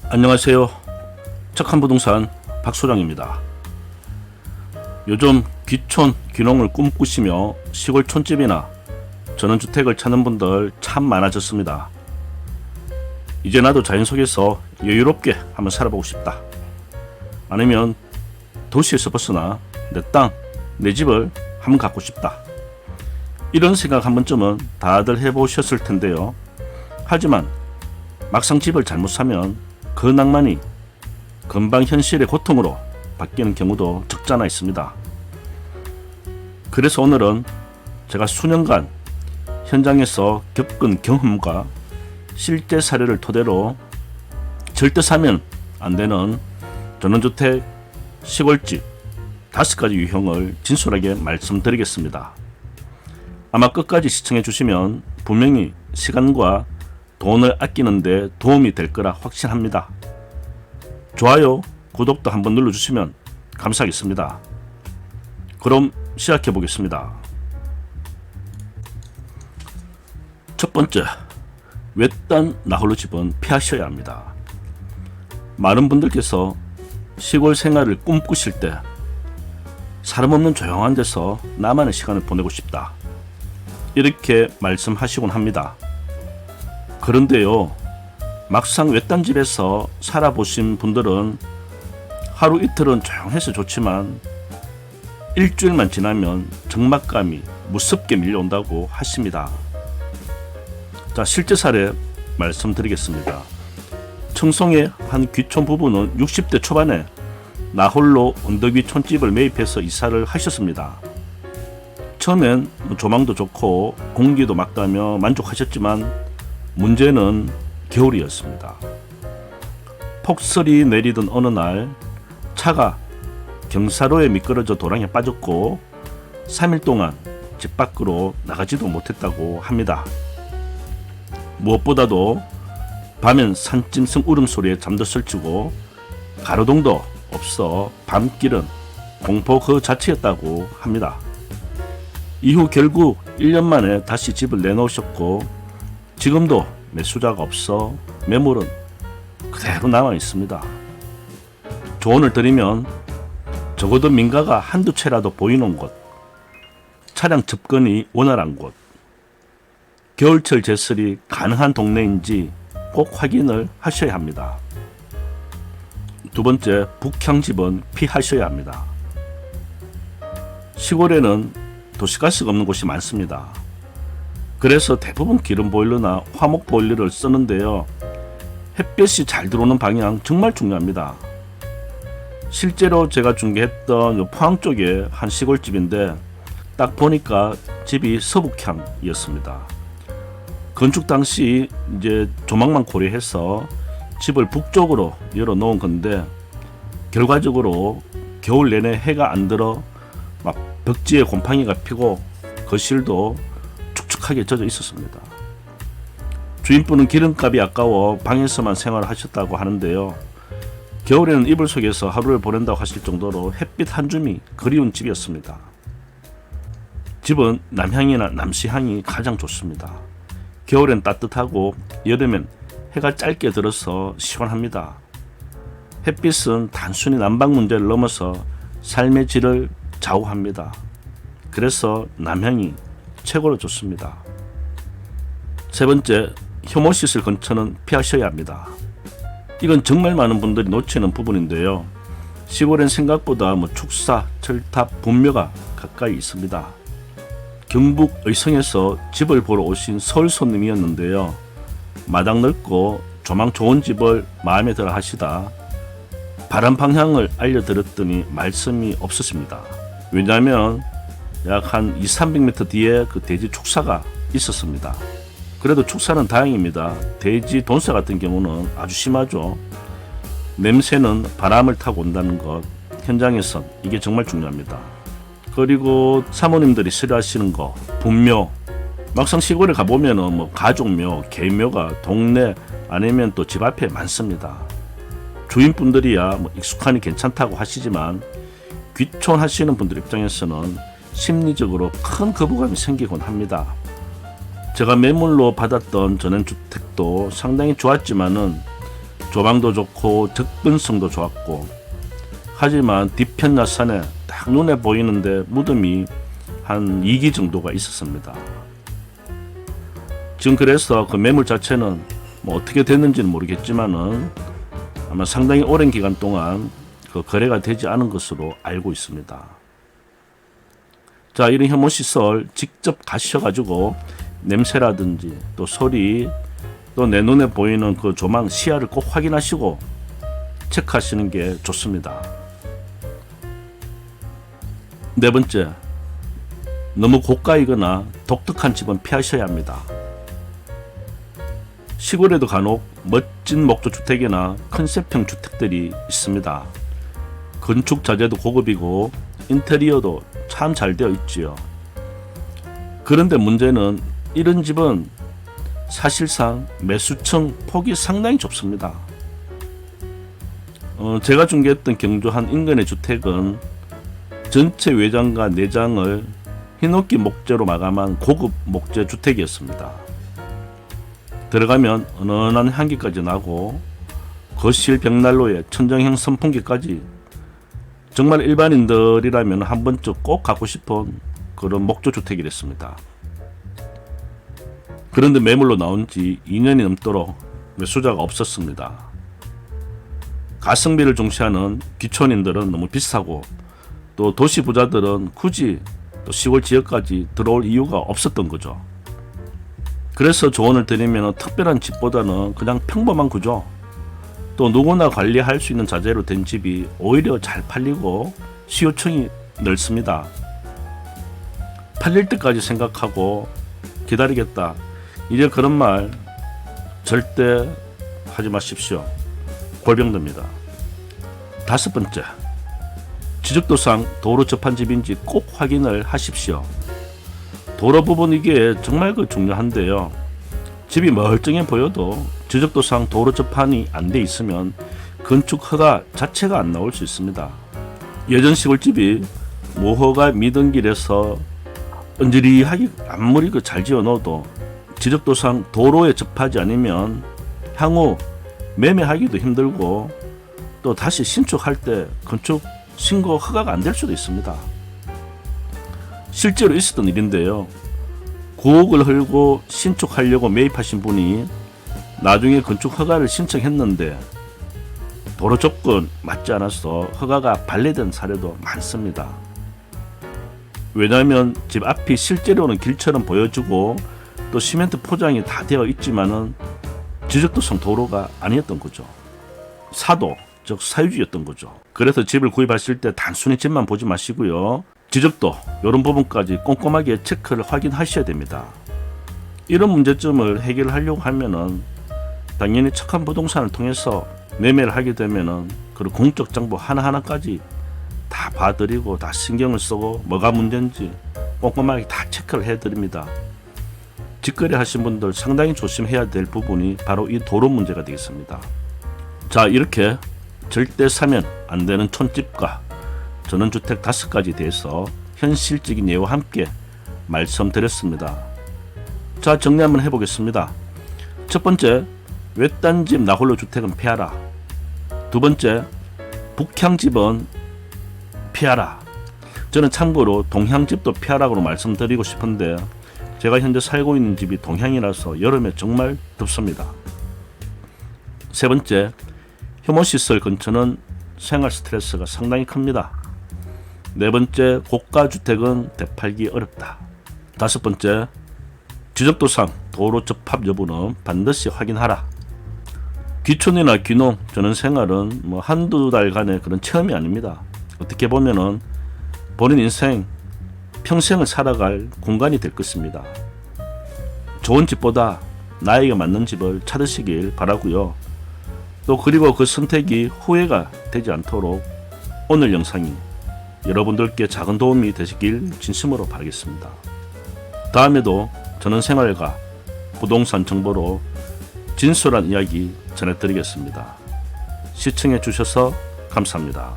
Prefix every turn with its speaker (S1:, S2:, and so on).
S1: 안녕하세요. 착한 부동산 박소장입니다. 요즘 귀촌, 귀농을 꿈꾸시며 시골 촌집이나 전원주택을 찾는 분들 참 많아졌습니다. 이제 나도 자연 속에서 여유롭게 한번 살아보고 싶다. 아니면 도시에서 벗어나 내 땅, 내 집을 한번 갖고 싶다. 이런 생각 한 번쯤은 다들 해보셨을 텐데요. 하지만 막상 집을 잘못 사면 그 낭만이 금방 현실의 고통으로 바뀌는 경우도 적지 않아 있습니다. 그래서 오늘은 제가 수년간 현장에서 겪은 경험과 실제 사례를 토대로 절대 사면 안 되는 전원주택, 시골집 5가지 유형을 진솔하게 말씀드리겠습니다. 아마 끝까지 시청해 주시면 분명히 시간과 돈을 아끼는 데 도움이 될 거라 확신합니다. 좋아요, 구독도 한번 눌러주시면 감사하겠습니다. 그럼 시작해 보겠습니다. 첫 번째, 외딴 나홀로 집은 피하셔야 합니다. 많은 분들께서 시골 생활을 꿈꾸실 때 사람 없는 조용한 데서 나만의 시간을 보내고 싶다, 이렇게 말씀하시곤 합니다. 그런데요, 막상 외딴 집에서 살아보신 분들은 하루 이틀은 조용해서 좋지만 일주일만 지나면 적막감이 무섭게 밀려온다고 하십니다. 자, 실제 사례 말씀드리겠습니다. 청송의 한 귀촌 부부는 60대 초반에 나홀로 언덕 위 촌집을 매입해서 이사를 하셨습니다. 처음엔 조망도 좋고 공기도 맑다며 만족하셨지만 문제는 겨울이었습니다. 폭설이 내리던 어느 날 차가 경사로에 미끄러져 도랑에 빠졌고 3일 동안 집 밖으로 나가지도 못했다고 합니다. 무엇보다도 밤엔 산짐승 울음소리에 잠도 설치고 가로등도 없어 밤길은 공포 그 자체였다고 합니다. 이후 결국 1년 만에 다시 집을 내놓으셨고 지금도 매수자가 없어 매물은 그대로 남아 있습니다. 조언을 드리면 적어도 민가가 한두 채라도 보이는 곳, 차량 접근이 원활한 곳, 겨울철 제설이 가능한 동네인지 꼭 확인을 하셔야 합니다. 두 번째, 북향집은 피하셔야 합니다. 시골에는 도시가스가 없는 곳이 많습니다. 그래서 대부분 기름 보일러나 화목 보일러를 쓰는데요. 햇볕이 잘 들어오는 방향 정말 중요합니다. 실제로 제가 중개했던 포항 쪽에 한 시골집인데 딱 보니까 집이 서북향이었습니다. 건축 당시 이제 조망만 고려해서 집을 북쪽으로 열어 놓은 건데 결과적으로 겨울 내내 해가 안 들어 막 벽지에 곰팡이가 피고 거실도 축축하게 젖어 있었습니다. 주인분은 기름값이 아까워 방에서만 생활하셨다고 하는데요. 겨울에는 이불 속에서 하루를 보낸다고 하실 정도로 햇빛 한 줌이 그리운 집이었습니다. 집은 남향이나 남시향이 가장 좋습니다. 겨울엔 따뜻하고 여름엔 해가 짧게 들어서 시원합니다. 햇빛은 단순히 난방 문제를 넘어서 삶의 질을 좌우합니다. 그래서 남향이 최고로 좋습니다. 세 번째, 혐오시설 근처는 피하셔야 합니다. 이건 정말 많은 분들이 놓치는 부분인데요. 시골엔 생각보다 축사, 철탑, 분묘가 가까이 있습니다. 경북 의성에서 집을 보러 오신 서울 손님이었는데요. 마당 넓고 조망 좋은 집을 마음에 들어 하시다 바람 방향을 알려드렸더니 말씀이 없으십니다. 왜냐하면 약 한 200-300m 뒤에 그 돼지 축사가 있었습니다. 그래도 축사는 다행입니다. 돼지 돈사 같은 경우는 아주 심하죠. 냄새는 바람을 타고 온다는 것, 현장에선 이게 정말 중요합니다. 그리고 사모님들이 싫어하시는 거, 분묘. 막상 시골에 가보면은 가족묘, 개묘가 동네 아니면 또 집 앞에 많습니다. 주인분들이야 익숙하니 괜찮다고 하시지만 귀촌하시는 분들 입장에서는 심리적으로 큰 거부감이 생기곤 합니다. 제가 매물로 받았던 전원주택도 상당히 좋았지만은 조망도 좋고 접근성도 좋았고, 하지만 뒤편 야산에 딱 눈에 보이는데 무덤이 한 2기 정도가 있었습니다. 지금 그래서 그 매물 자체는 뭐 어떻게 됐는지는 모르겠지만은 아마 상당히 오랜 기간 동안 그 거래가 되지 않은 것으로 알고 있습니다. 자, 이런 혐오시설 직접 가셔가지고 냄새라든지 또 소리, 또 내 눈에 보이는 그 조망 시야를 꼭 확인하시고 체크하시는 게 좋습니다. 네 번째, 너무 고가이거나 독특한 집은 피하셔야 합니다. 시골에도 간혹 멋진 목조주택이나 컨셉형 주택들이 있습니다. 건축 자재도 고급이고 인테리어도 참 잘 되어 있지요. 그런데 문제는 이런 집은 사실상 매수층 폭이 상당히 좁습니다. 제가 중개했던 경주 한 인근의 주택은 전체 외장과 내장을 흰옥기 목재로 마감한 고급 목재 주택이었습니다. 들어가면 은은한 향기까지 나고 거실 벽난로에 천정형 선풍기까지, 정말 일반인들이라면 한 번쯤 꼭 갖고 싶은 그런 목조 주택이랬습니다. 그런데 매물로 나온 지 2년이 넘도록 매수자가 없었습니다. 가성비를 중시하는 귀촌인들은 너무 비싸고, 또 도시 부자들은 굳이 또 시골 지역까지 들어올 이유가 없었던 거죠. 그래서 조언을 드리면 특별한 집보다는 그냥 평범한 구조, 또 누구나 관리할 수 있는 자재로 된 집이 오히려 잘 팔리고 수요층이 넓습니다. 팔릴 때까지 생각하고 기다리겠다, 이제 그런 말 절대 하지 마십시오. 골병됩니다. 다섯 번째, 지적도상 도로 접한 집인지 꼭 확인을 하십시오. 도로 부분 이게 정말 중요한데요. 집이 멀쩡해 보여도 지적도상 도로 접한이 안 돼 있으면 건축 허가 자체가 안 나올 수 있습니다. 예전 시골집이 모허가 미등길에서 은지리하게 아무리 잘 지어 놓아도 지적도상 도로에 접하지 않으면 향후 매매하기도 힘들고, 또 다시 신축할 때 건축 신고 허가가 안 될 수도 있습니다. 실제로 있었던 일인데요. 9억을 헐고 신축하려고 매입하신 분이 나중에 건축 허가를 신청했는데 도로 접근 맞지 않아서 허가가 발레된 사례도 많습니다. 왜냐하면 집 앞이 실제로는 길처럼 보여주고 또 시멘트 포장이 다 되어 있지만은 지적도상 도로가 아니었던 거죠. 사도, 즉 사유지였던 거죠. 그래서 집을 구입하실 때 단순히 집만 보지 마시고요, 지적도 이런 부분까지 꼼꼼하게 체크를 확인하셔야 됩니다. 이런 문제점을 해결하려고 하면은 당연히 착한 부동산을 통해서 매매를 하게 되면은 그런 공적 정보 하나하나까지 다 봐드리고 다 신경을 쓰고 뭐가 문제인지 꼼꼼하게 다 체크를 해드립니다. 직거래 하신 분들 상당히 조심해야 될 부분이 바로 이 도로 문제가 되겠습니다. 자, 이렇게 절대 사면 안 되는 촌집과 전원주택 5가지 대해서 현실적인 예와 함께 말씀드렸습니다. 자, 정리 한번 해보겠습니다. 첫 번째, 외딴집 나홀로 주택은 피하라. 두 번째, 북향집은 피하라. 저는 참고로 동향집도 피하라고 말씀드리고 싶은데 제가 현재 살고 있는 집이 동향이라서 여름에 정말 덥습니다. 세 번째, 혐오시설 근처는 생활 스트레스가 상당히 큽니다. 네 번째, 고가주택은 되팔기 어렵다. 다섯 번째, 지적도상 도로 접합 여부는 반드시 확인하라. 귀촌이나 귀농, 전원생활은 한두 달간의 그런 체험이 아닙니다. 어떻게 보면은 본인 인생, 평생을 살아갈 공간이 될 것입니다. 좋은 집보다 나에게 맞는 집을 찾으시길 바라고요. 또 그리고 그 선택이 후회가 되지 않도록 오늘 영상이 여러분들께 작은 도움이 되시길 진심으로 바라겠습니다. 다음에도 전원생활과 부동산 정보로 진솔한 이야기 전해드리겠습니다. 시청해 주셔서 감사합니다.